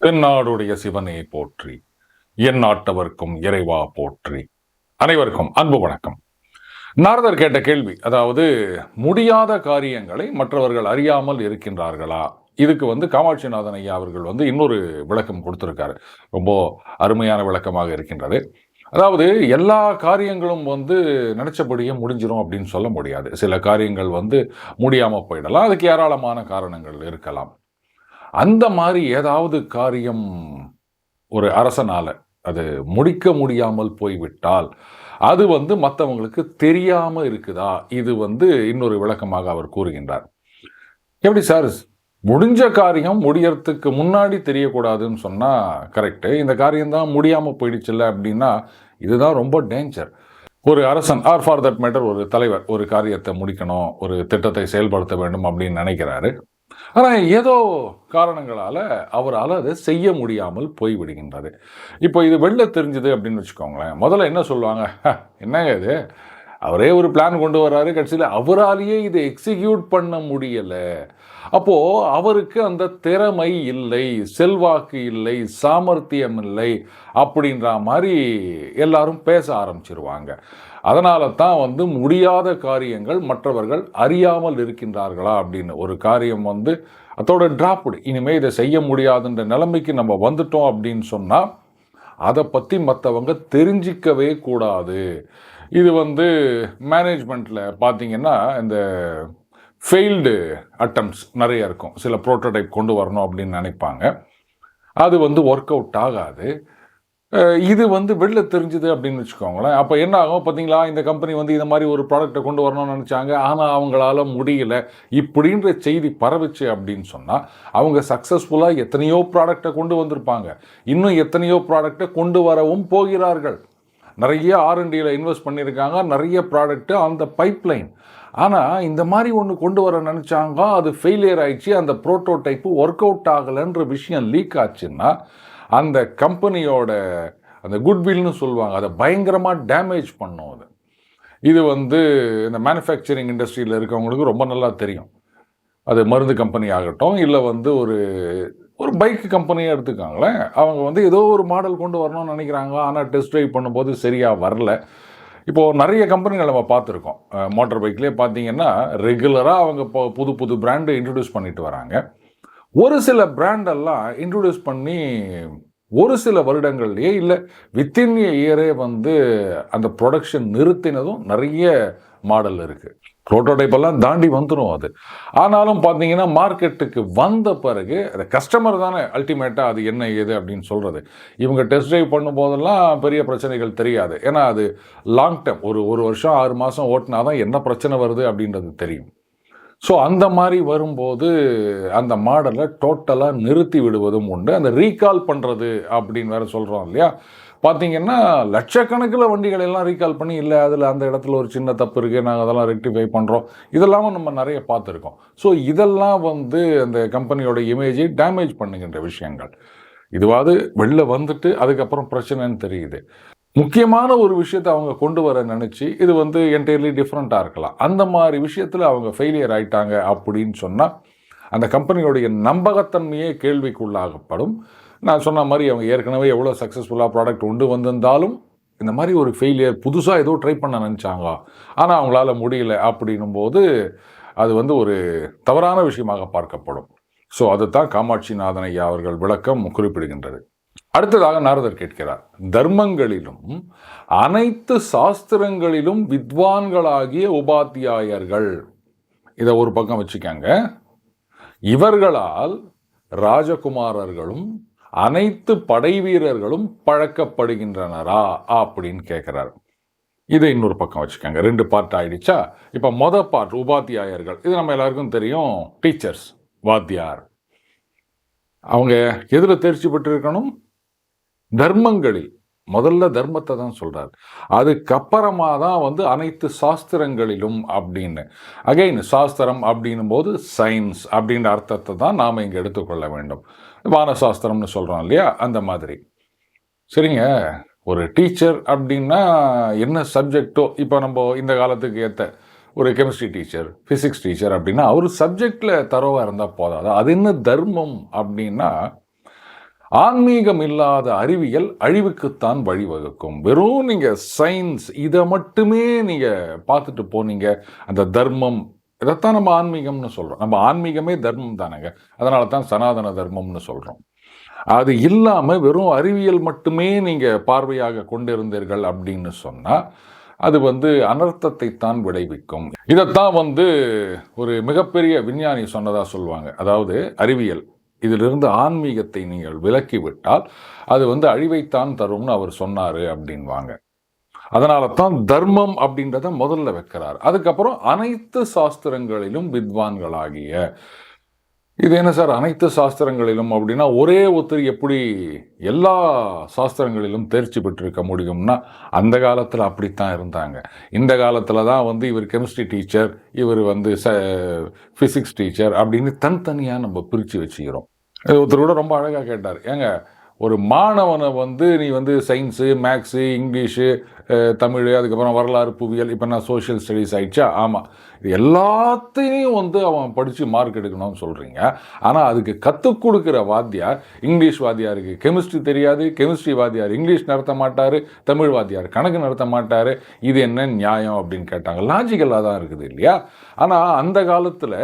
தென்னாடுடைய சிவனே போற்றி, என் நாட்டவர்க்கும் இறைவா போற்றி. அனைவருக்கும் அன்பு வணக்கம். நாரதர் கேட்ட கேள்வி, அதாவது முடியாத காரியங்களை மற்றவர்கள் அறியாமல் இருக்கின்றார்களா? இதுக்கு காமாட்சிநாதன் ஐயா அவர்கள் இன்னொரு விளக்கம் கொடுத்திருக்காரு. ரொம்ப அருமையான விளக்கமாக இருக்கின்றது. அதாவது எல்லா காரியங்களும் நினைச்சபடியே முடிஞ்சிரும் அப்படின்னு சொல்ல முடியாது. சில காரியங்கள் முடியாம போயிடலாம். அதுக்கு ஏராளமான காரணங்கள் இருக்கலாம். அந்த மாதிரி ஏதாவது காரியம் ஒரு அரசனால அது முடிக்க முடியாமல் போய்விட்டால் அது மற்றவங்களுக்கு தெரியாம இருக்குதா? இது இன்னொரு விளக்கமாக அவர் கூறுகின்றார். எப்படி சார், முடிஞ்ச காரியம் முடியறதுக்கு முன்னாடி தெரியக்கூடாதுன்னு சொன்னா கரெக்டு. இந்த காரியம் தான் முடியாம போயிடுச்சுல்ல அப்படின்னா இதுதான் ரொம்ப டேஞ்சர். ஒரு அரசன் ஆர் ஃபார் தட் மேட்டர் ஒரு தலைவர் ஒரு காரியத்தை முடிக்கணும், ஒரு திட்டத்தை செயல்படுத்த வேண்டும் அப்படின்னு நினைக்கிறாரு. ஆனால் ஏதோ காரணங்களால் அவரால் அதை செய்ய முடியாமல் போய்விடுகின்றது. இப்போ இது வெளில தெரிஞ்சுது அப்படின்னு வச்சுக்கோங்களேன். முதல்ல என்ன சொல்லுவாங்க, என்னங்க இது, அவரே ஒரு பிளான் கொண்டு வர்றாரு, கடைசியில் அவராலேயே இதை எக்ஸிக்யூட் பண்ண முடியலை, அப்போது அவருக்கு அந்த திறமை இல்லை, செல்வாக்கு இல்லை, சாமர்த்தியம் இல்லை அப்படின்ற மாதிரி எல்லாரும் பேச ஆரம்பிச்சிருவாங்க. அதனால தான் முடியாத காரியங்கள் மற்றவர்கள் அறியாமல் இருக்கின்றார்களா அப்படின்னு ஒரு காரியம் அதோட டிராப்டு, இனிமேல் இதை செய்ய முடியாதுன்ற நிலைமைக்கு நம்ம வந்துட்டோம் அப்படின்னு சொன்னால் அதை பற்றி மற்றவங்க தெரிஞ்சிக்கவே கூடாது. இது மேனேஜ்மெண்ட்டில் பார்த்தீங்கன்னா இந்த ஃபெயில்டு அட்டம்ப்ட்ஸ் நிறைய இருக்கும். சில ப்ரோட்டோடைப் கொண்டு வரணும் அப்படின்னு நினைப்பாங்க, அது ஒர்க் அவுட் ஆகாது. இது வெளில தெரிஞ்சுது அப்படின்னு வச்சுக்கோங்களேன். அப்போ என்ன ஆகும் பார்த்தீங்களா, இந்த கம்பெனி இந்த மாதிரி ஒரு ப்ராடக்டை கொண்டு வரணும்னு நினச்சாங்க, ஆனால் அவங்களால முடியல இப்படின்ற செய்தி பரவுச்சு அப்படின்னு சொன்னால் அவங்க சக்ஸஸ்ஃபுல்லாக எத்தனையோ ப்ராடக்டை கொண்டு வந்திருப்பாங்க, இன்னும் எத்தனையோ ப்ராடக்டை கொண்டு வரவும் போகிறார்கள். நிறைய R&Dயில் இன்வெஸ்ட் பண்ணியிருக்காங்க, நிறைய ப்ராடக்ட்டு அந்த பைப்லைன். ஆனால் இந்த மாதிரி ஒன்று கொண்டு வர நினச்சாங்க, அது ஃபெயிலியர் ஆயிடுச்சு, அந்த ப்ரோட்டோடைப்பு ஒர்க் அவுட் ஆகலைன்ற விஷயம் லீக் ஆச்சுன்னா அந்த கம்பெனியோட அந்த குட்வில்னு சொல்லுவாங்க, அதை பயங்கரமாக டேமேஜ் பண்ணும். அது இது இந்த மேனுஃபேக்சரிங் இண்டஸ்ட்ரியில் இருக்கவங்களுக்கு ரொம்ப நல்லா தெரியும். அது மருந்து கம்பெனி ஆகட்டும், இல்லை ஒரு பைக் கம்பெனியாக எடுத்துக்காங்களேன். அவங்க ஏதோ ஒரு மாடல் கொண்டு வரணும்னு நினைக்கிறாங்க, ஆனால் டெஸ்ட் ட்ரைவ் பண்ணும்போது சரியாக வரல. இப்போது நிறைய கம்பெனிகள் நம்ம பார்த்துருக்கோம். மோட்டார் பைக்லேயே பார்த்தீங்கன்னா ரெகுலராக அவங்க இப்போ புது புது பிராண்டு இன்ட்ரடியூஸ் பண்ணிட்டு வராங்க. ஒரு சில பிராண்டெல்லாம் இன்ட்ரடியூஸ் பண்ணி ஒரு சில வருடங்கள்லேயே இல்லை வித்தின் இயரே அந்த ப்ரொடக்ஷன் நிறுத்தினதும் நிறைய மாடல் இருக்குது. ப்ரோட்டோடைப்பெல்லாம் தாண்டி வந்துடும் அது. ஆனாலும் பார்த்தீங்கன்னா மார்க்கெட்டுக்கு வந்த பிறகு அந்த கஸ்டமர் தானே அல்டிமேட்டாக அது என்ன ஏது அப்படின்னு சொல்கிறது. இவங்க டெஸ்ட் ட்ரைவ் பண்ணும்போதெல்லாம் பெரிய பிரச்சனைகள் தெரியாது, ஏன்னா அது லாங் டேர்ம், ஒரு வருஷம் 6 மாதம் ஓட்டினா தான் என்ன பிரச்சனை வருது அப்படின்றது தெரியும். ஸோ அந்த மாதிரி வரும்போது அந்த மாடலை டோட்டலாக நிறுத்தி விடுவதும் உண்டு. அந்த ரீகால் பண்ணுறது அப்படின்னு வேறு சொல்கிறோம் இல்லையா. பார்த்திங்கன்னா லட்சக்கணக்கில் வண்டிகள் எல்லாம் ரீகால் பண்ணி, இல்லை அதில் அந்த இடத்துல ஒரு சின்ன தப்பு இருக்குது, நாங்கள் அதெல்லாம் ரெக்டிஃபை பண்ணுறோம், இதெல்லாமும் நம்ம நிறைய பார்த்துருக்கோம். ஸோ இதெல்லாம் அந்த கம்பெனியோட இமேஜை டேமேஜ் பண்ணுகின்ற விஷயங்கள். இதுவாது வெளில வந்துட்டு அதுக்கப்புறம் பிரச்சனைன்னு தெரியுது. முக்கியமான ஒரு விஷயத்தை அவங்க கொண்டு வர நினச்சி இது என்டையர்லி டிஃப்ரெண்ட்டாக இருக்கலாம். அந்த மாதிரி விஷயத்தில் அவங்க ஃபெயிலியர் ஆகிட்டாங்க அப்படின்னு சொன்னால் அந்த கம்பெனியோடைய நம்பகத்தன்மையே கேள்விக்குள்ளாகப்படும். நான் சொன்ன மாதிரி அவங்க ஏற்கனவே எவ்வளோ சக்ஸஸ்ஃபுல்லாக ப்ராடக்ட் கொண்டு வந்திருந்தாலும் இந்த மாதிரி ஒரு ஃபெயிலியர், புதுசாக ஏதோ ட்ரை பண்ண நினச்சாங்க ஆனால் அவங்களால முடியல அப்படின்னும் போது அது ஒரு தவறான விஷயமாக பார்க்கப்படும். ஸோ அதுதான் காமாட்சிநாதன் ஐயா அவர்கள் விளக்கம் குறிப்பிடுகின்றது. அடுத்ததாக நாரதர் கேட்கிறார், தர்மங்களிலும் அனைத்து சாஸ்திரங்களிலும் வித்வான்களாகிய உபாத்தியாயர்கள், இதை ஒரு பக்கம் வச்சுக்காங்க, இவர்களால் ராஜகுமாரர்களும் அனைத்து படை வீரர்களும் பழக்கப்படுகின்றனரா அப்படின்னு கேட்கிறார். இதை இன்னொரு பக்கம் வச்சுக்காங்க. 2 பார்ட் ஆயிடுச்சா. இப்போ மொதல் பார்ட் உபாத்தியாயர்கள், இது நம்ம எல்லாருக்கும் தெரியும், டீச்சர்ஸ், வாத்தியார். அவங்க எதில் தேர்ச்சி பெற்றிருக்கணும்? தர்மங்களில். முதல்ல தர்மத்தை தான் சொல்கிறார், அதுக்கப்புறமா தான் அனைத்து சாஸ்திரங்களிலும் அப்படின்னு. அகைன் சாஸ்திரம் அப்படின்னும் போது சயின்ஸ் அப்படின்ற அர்த்தத்தை தான் நாம் இங்கே எடுத்துக்கொள்ள வேண்டும். வானசாஸ்திரம்னு சொல்கிறோம் இல்லையா, அந்த மாதிரி. சரிங்க, ஒரு டீச்சர் அப்படின்னா என்ன சப்ஜெக்டோ, இப்போ நம்ம இந்த காலத்துக்கு ஏற்ற ஒரு கெமிஸ்ட்ரி டீச்சர், ஃபிசிக்ஸ் டீச்சர் அப்படின்னா அவர் சப்ஜெக்டில் தரவாக இருந்தால் போதாது. அது என்ன தர்மம் அப்படின்னா ஆன்மீகம் இல்லாத அறிவியல் அழிவுக்குத்தான் வழிவகுக்கும். வெறும் நீங்கள் சயின்ஸ் இதை மட்டுமே நீங்கள் பார்த்துட்டு போனீங்க, அந்த தர்மம் இதைத்தான் நம்ம ஆன்மீகம்னு சொல்கிறோம். நம்ம ஆன்மீகமே தர்மம் தானேங்க. அதனால தான் சனாதன தர்மம்னு சொல்கிறோம். அது இல்லாமல் வெறும் அறிவியல் மட்டுமே நீங்கள் பார்வையாக கொண்டிருந்தீர்கள் அப்படின்னு சொன்னால் அது அனர்த்தத்தை தான் விளைவிக்கும். இதைத்தான் ஒரு மிகப்பெரிய விஞ்ஞானி சொன்னதாக சொல்லுவாங்க. அதாவது அறிவியல் இதிலிருந்து ஆன்மீகத்தை நீங்கள் விலக்கிவிட்டால் அது அழிவைத்தான் தரும்னு அவர் சொன்னார் அப்படின்வாங்க. அதனால தான் தர்மம் அப்படின்றத முதல்ல வைக்கிறார். அதுக்கப்புறம் அனைத்து சாஸ்திரங்களிலும் வித்வான்களாகிய, இது என்ன சார் அனைத்து சாஸ்திரங்களிலும் அப்படின்னா ஒரே ஒருத்தர் எப்படி எல்லா சாஸ்திரங்களிலும் தேர்ச்சி பெற்றிருக்க முடியும்னா அந்த காலத்தில் அப்படித்தான் இருந்தாங்க. இந்த காலத்தில் தான் இவர் கெமிஸ்ட்ரி டீச்சர், இவர் ஃபிசிக்ஸ் டீச்சர் அப்படின்னு தனித்தனியாக நம்ம பிரித்து வச்சுக்கிறோம். ஒருத்தர் கூட ரொம்ப அழகாக கேட்டார், ஏங்க ஒரு மாணவனை நீ சயின்ஸு, மேக்ஸு, இங்கிலீஷு, தமிழ், அதுக்கப்புறம் வரலாறு, புவியியல், இப்போ நான் சோஷியல் ஸ்டடீஸ் ஆயிடுச்சா? ஆமாம், இது எல்லாத்தையும் அவன் படித்து மார்க் எடுக்கணும்னு சொல்கிறீங்க. ஆனால் அதுக்கு கற்றுக் கொடுக்குற வாத்தியார், இங்கிலீஷ் வாத்தியாருக்கு கெமிஸ்ட்ரி தெரியாது, கெமிஸ்ட்ரி வாத்தியார் இங்கிலீஷ் நடத்த மாட்டார், தமிழ் வாத்தியார் கணக்கு நடத்த மாட்டார். இது என்ன நியாயம் அப்படின்னு கேட்டாங்க. லாஜிக்கலாக தான் இருக்குது இல்லையா? ஆனால் அந்த காலத்தில்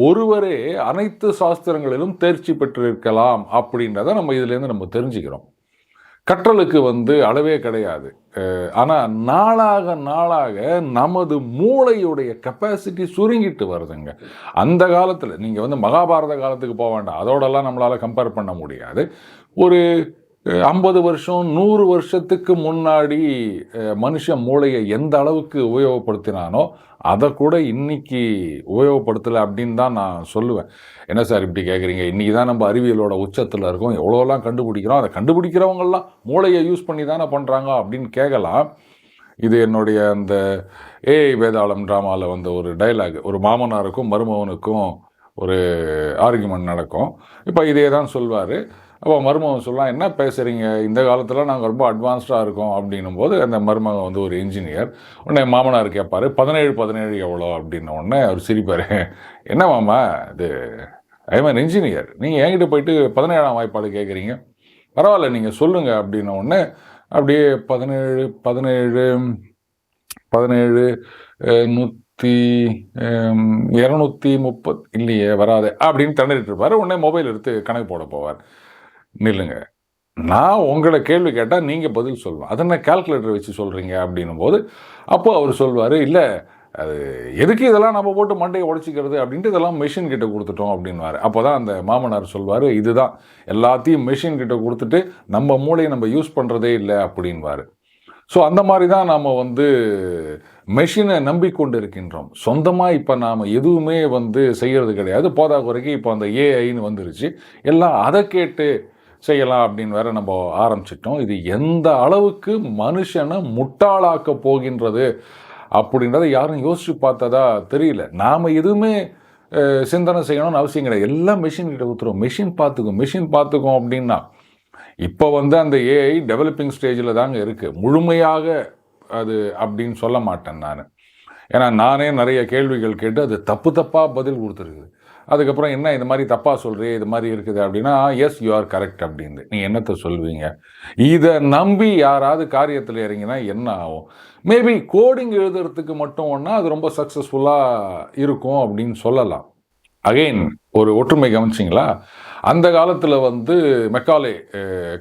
ஒருவரே அனைத்து சாஸ்திரங்களிலும் தேர்ச்சி பெற்றிருக்கலாம் அப்படின்றத நம்ம இதுலேருந்து நம்ம தெரிஞ்சுக்கிறோம். கற்றலுக்கு அளவே கிடையாது. ஆனால் நாளாக நாளாக நமது மூளையுடைய கெப்பாசிட்டி சுருங்கிட்டு வருதுங்க. அந்த காலத்தில் நீங்கள் மகாபாரத காலத்துக்கு போக வேண்டாம், அதோடலாம் நம்மளால் கம்பேர் பண்ண முடியாது. ஒரு 50 வருஷம் 100 வருஷத்துக்கு முன்னாடி மனுஷ மூளையை எந்த அளவுக்கு உபயோகப்படுத்தினானோ அதை கூட இன்னைக்கு உபயோகப்படுத்தலை அப்படின்னு தான் நான் சொல்லுவேன். என்ன சார் இப்படி கேட்குறீங்க? இன்றைக்கி தான் நம்ம அறிவியலோட உச்சத்தில் இருக்கோம், எவ்வளோலாம் கண்டுபிடிக்கிறோம், அதை கண்டுபிடிக்கிறவங்கெல்லாம் மூளையை யூஸ் பண்ணி தானே பண்ணுறாங்க அப்படின்னு கேட்கலாம். இது என்னுடைய அந்த வேதாளம் ட்ராமாவில் ஒரு டைலாக், ஒரு மாமனாருக்கும் மருமகனுக்கும் ஒரு ஆர்குமெண்ட் நடக்கும். இப்போ இதே தான் சொல்வார். அப்போ மருமகன் சொல்லலாம், என்ன பேசுகிறீங்க, இந்த காலத்தில் நாங்கள் ரொம்ப அட்வான்ஸ்டாக இருக்கோம் அப்படின்னும் போது அந்த மருமகன் ஒரு இன்ஜினியர். உடனே மாமனார் கேட்பார், 17 எவ்வளோ அப்படின்ன உடனே அவர் சிரிப்பார். என்ன மாமா இது, ஐ எம் இன்ஜினியர், நீங்கள் என்கிட்ட போயிட்டு 17ஆம் வாய்ப்பாடு கேட்குறீங்க, பரவாயில்ல நீங்கள் சொல்லுங்கள் அப்படின்ன உடனே அப்படியே 17 230 இல்லையே வராது அப்படின்னு திணறிட்டு இருப்பார். உடனே மொபைல் எடுத்து கணக்கு போட போவார். நில்லுங்க, நான் உங்களை கேள்வி கேட்டால் நீங்கள் பதில் சொல்லணும், அதை என்ன கால்குலேட்டர் வச்சு சொல்கிறீங்க அப்படின்னும் போது அப்போ அவர் சொல்வார், இல்லை அது எதுக்கு இதெல்லாம் நம்ம போட்டு மண்டையை உடச்சிக்கிறது அப்படின்ட்டு இதெல்லாம் மெஷின் கிட்ட கொடுத்துட்டோம் அப்படின்வார். அப்போ தான் அந்த மாமனார் சொல்வார், இதுதான் எல்லாத்தையும் மெஷின் கிட்ட கொடுத்துட்டு நம்ம மூளையை நம்ம யூஸ் பண்ணுறதே இல்லை அப்படின்வார். ஸோ அந்த மாதிரி தான் நாம் மெஷினை நம்பிக்கொண்டு இருக்கின்றோம். சொந்தமாக இப்போ நாம் எதுவுமே செய்கிறது கிடையாது. போதா குறைக்கு இப்போ அந்த ஏஐன்னு வந்துருச்சு, எல்லாம் அதை கேட்டு செய்யலாம் அப்படின்னு வேற நம்ம ஆரம்பிச்சிட்டோம். இது எந்த அளவுக்கு மனுஷனை முட்டாளாக்க போகின்றது அப்படின்றத யாரும் யோசிச்சு பார்த்ததா தெரியல. நாம் எதுவுமே சிந்தனை செய்யணும்னு அவசியம் கிடையாது, எல்லாம் மெஷின் கிட்ட கொடுத்துரும், மெஷின் பார்த்துக்கும் அப்படின்னா இப்போ அந்த ஏஐ டெவலப்பிங் ஸ்டேஜில் தாங்க இருக்குது. முழுமையாக அது அப்படின்னு சொல்ல மாட்டேன் நான். ஏன்னா நானே நிறைய கேள்விகள் கேட்டு அது தப்பாக பதில் கொடுத்துருக்குது. அதுக்கப்புறம் என்ன இது மாதிரி தப்பாக சொல்கிறீங்க, இது மாதிரி இருக்குது அப்படின்னா எஸ் யூ ஆர் கரெக்ட் அப்படின்னு நீ என்னத்தை சொல்வீங்க? இதை நம்பி யாராவது காரியத்தில் இறங்கினா என்ன ஆகும்? மேபி கோடிங் எழுதுறதுக்கு மட்டும் ஒன்றா அது ரொம்ப சக்ஸஸ்ஃபுல்லாக இருக்கும் அப்படின்னு சொல்லலாம். அகெயின் ஒரு ஒற்றுமை கவனிச்சிங்களா? அந்த காலத்தில் மெக்காலே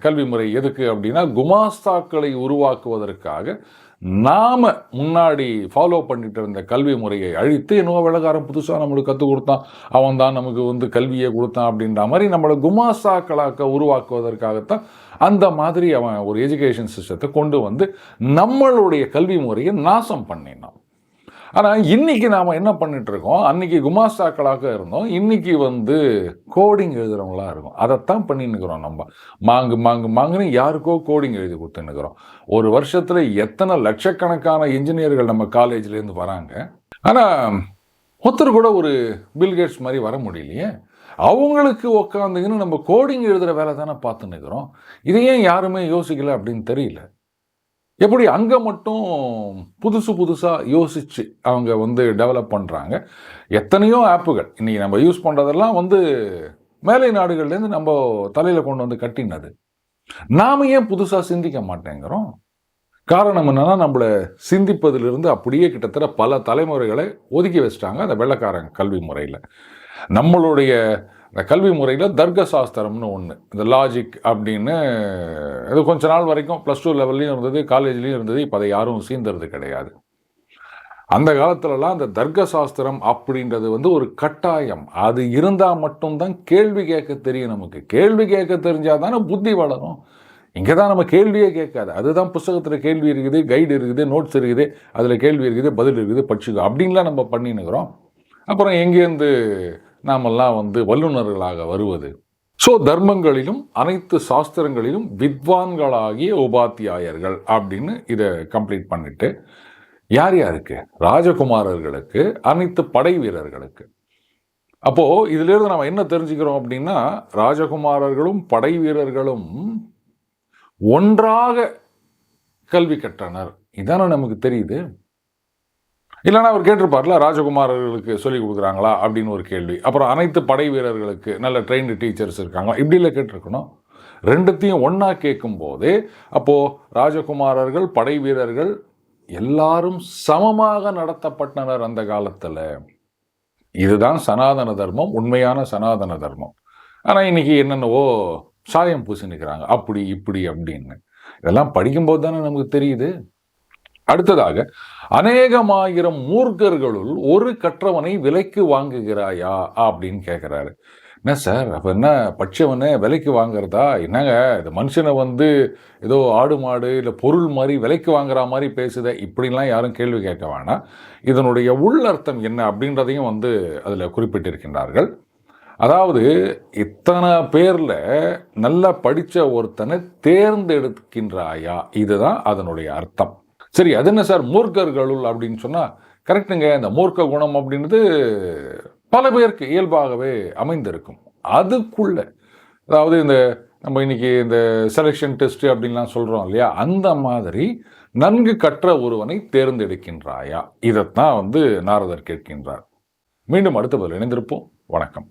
கல்வி முறை எதுக்கு அப்படின்னா குமாஸ்தாக்களை உருவாக்குவதற்காக நாம் முன்னாடி ஃபாலோ பண்ணிட்டு இருந்த கல்வி முறையை அழித்து இன்னும் வெள்ளக்காரன் புதுசாக நம்மளுக்கு கற்றுக் கொடுத்தான், அவன் தான் நமக்கு கல்வியை கொடுத்தான் அப்படின்ற மாதிரி நம்மளை குமாஸ்தாக்களாக்க உருவாக்குவதற்காகத்தான் அந்த மாதிரி அவன் ஒரு எஜுகேஷன் சிஸ்டத்தை கொண்டு நம்மளுடைய கல்வி முறையை நாசம் பண்ணினான். ஆனால் இன்றைக்கி நாம் என்ன பண்ணிகிட்ருக்கோம், அன்றைக்கி குமாஸ்தாக்களாக இருந்தோம், இன்றைக்கி கோடிங் எழுதுகிறவங்களாக இருக்கும். அதைத்தான் பண்ணின்னுக்கிறோம். நம்ம மாங்குன்னு யாருக்கோ கோடிங் எழுதி கொடுத்துன்னுக்கிறோம். ஒரு வருஷத்தில் எத்தனை லட்சக்கணக்கான இன்ஜினியர்கள் நம்ம காலேஜ்லேருந்து வராங்க. ஆனால் ஒருத்தர் கூட ஒரு பில்கேட்ஸ் மாதிரி வர முடியலையே. அவங்களுக்கு உக்காந்துங்கன்னு நம்ம கோடிங் எழுதுகிற வேலை தானே பார்த்துன்னுக்கிறோம். இதையே யாருமே யோசிக்கலை அப்படின்னு தெரியல. எப்படி அங்கே மட்டும் புதுசாக யோசித்து அவங்க டெவலப் பண்ணுறாங்க. எத்தனையோ ஆப்புகள் இன்றைக்கி நம்ம யூஸ் பண்ணுறதெல்லாம் மேலை நாடுகள்லேருந்து நம்ம தலையில் கொண்டு வந்து கட்டினது. நாம ஏன் புதுசாக சிந்திக்க மாட்டேங்கிறோம்? காரணம் என்னன்னா, நம்மளை சிந்திப்பதிலிருந்து அப்படியே கிட்டத்தட்ட பல தலைமுறைகளை ஒதுக்கி வச்சிட்டாங்க அந்த வெள்ளைக்காரங்க கல்வி முறையில். நம்மளுடைய கல்வி முறையில் தர்க்க சாஸ்திரம்னு ஒன்று, இந்த லாஜிக் அப்படின்னு, இது கொஞ்ச நாள் வரைக்கும் +2 லெவல்லையும் இருந்தது, காலேஜ்லேயும் இருந்தது. இப்போ அதை யாரும் சீந்தறது கிடையாது. அந்த காலத்துலலாம் அந்த தர்க்க சாஸ்திரம் அப்படின்றது ஒரு கட்டாயம். அது இருந்தால் மட்டும்தான் கேள்வி கேட்க தெரியும். நமக்கு கேள்வி கேட்க தெரிஞ்சால் தானே புத்தி வளரும். இங்கே தான் நம்ம கேள்வியே கேட்காது. அதுதான் புஸ்தகத்தில் கேள்வி இருக்குது, கைடு இருக்குது, நோட்ஸ் இருக்குது, அதில் கேள்வி இருக்குது, பதில் இருக்குது, படிச்சுக்கோ அப்படின்லாம் நம்ம பண்ணினுக்கிறோம். அப்புறம் எங்கேருந்து நாமெல்லாம் வல்லுநர்களாக வருவது? ஸோ தர்மங்களிலும் அனைத்து சாஸ்திரங்களிலும் வித்வான்களாகிய உபாத்தியாயர்கள் அப்படின்னு இதை கம்ப்ளீட் பண்ணிட்டு, யார் யாருக்கு? ராஜகுமாரர்களுக்கு, அனைத்து படை வீரர்களுக்கு. அப்போது இதிலிருந்து நம்ம என்ன தெரிஞ்சுக்கிறோம் அப்படின்னா, ராஜகுமாரர்களும் படை வீரர்களும் ஒன்றாக கல்வி கற்றனர். இதானே நமக்கு தெரியுது. இல்லைன்னா அவர் கேட்டிருப்பார்ல, ராஜகுமாரர்களுக்கு சொல்லிக் கொடுக்குறாங்களா அப்படின்னு ஒரு கேள்வி. அப்புறம் அனைத்து படை வீரர்களுக்கு நல்ல ட்ரெயின்டு டீச்சர்ஸ் இருக்காங்களா, இப்படிலாம் கேட்டிருக்கணும். ரெண்டுத்தையும் ஒன்றா கேட்கும் போதே அப்போது ராஜகுமாரர்கள், படை வீரர்கள் எல்லாரும் சமமாக நடத்தப்பட்டனர் அந்த காலத்தில். இதுதான் சனாதன தர்மம், உண்மையான சனாதன தர்மம். ஆனால் இன்னைக்கு என்னென்னவோ சாயம் பூசி நிற்கிறாங்க, அப்படி இப்படி அப்படின்னு. இதெல்லாம் படிக்கும்போது தானே நமக்கு தெரியுது. அடுத்ததாக, அநேகமாயிரம் மூர்க்கர்களுள் ஒரு கற்றவனை விலைக்கு வாங்குகிறாயா அப்படின்னு கேட்குறாரு. என்ன சார், அப்போ என்ன பட்சவனை விலைக்கு வாங்குறதா? என்னங்க இது மனுஷனை ஏதோ ஆடு மாடு இல்லை பொருள் மாதிரி விலைக்கு வாங்குற மாதிரி பேசுத, இப்படிலாம் யாரும் கேள்வி கேட்க வேணாம். இதனுடைய உள்ளர்த்தம் என்ன அப்படின்றதையும் அதில் குறிப்பிட்டிருக்கின்றார்கள். அதாவது, இத்தனை பேரில் நல்லா படித்த ஒருத்தனை தேர்ந்தெடுக்கின்றாயா, இதுதான் அதனுடைய அர்த்தம். சரி, அது என்ன சார் மூர்க்கர்களுள் அப்படின்னு சொன்னால், கரெக்டுங்க. இந்த மூர்க்க குணம் அப்படின்றது பல பேருக்கு இயல்பாகவே அமைந்திருக்கும். அதுக்குள்ள, அதாவது நம்ம இன்னைக்கு இந்த செலெக்ஷன் டெஸ்ட் அப்படின்லாம் சொல்கிறோம் இல்லையா, அந்த மாதிரி நன்கு கற்ற ஒருவனை தேர்ந்தெடுக்கின்றாயா, இதைத்தான் நாரதர் கேட்கின்றார். மீண்டும் அடுத்த பதில் இணைந்திருப்போம். வணக்கம்.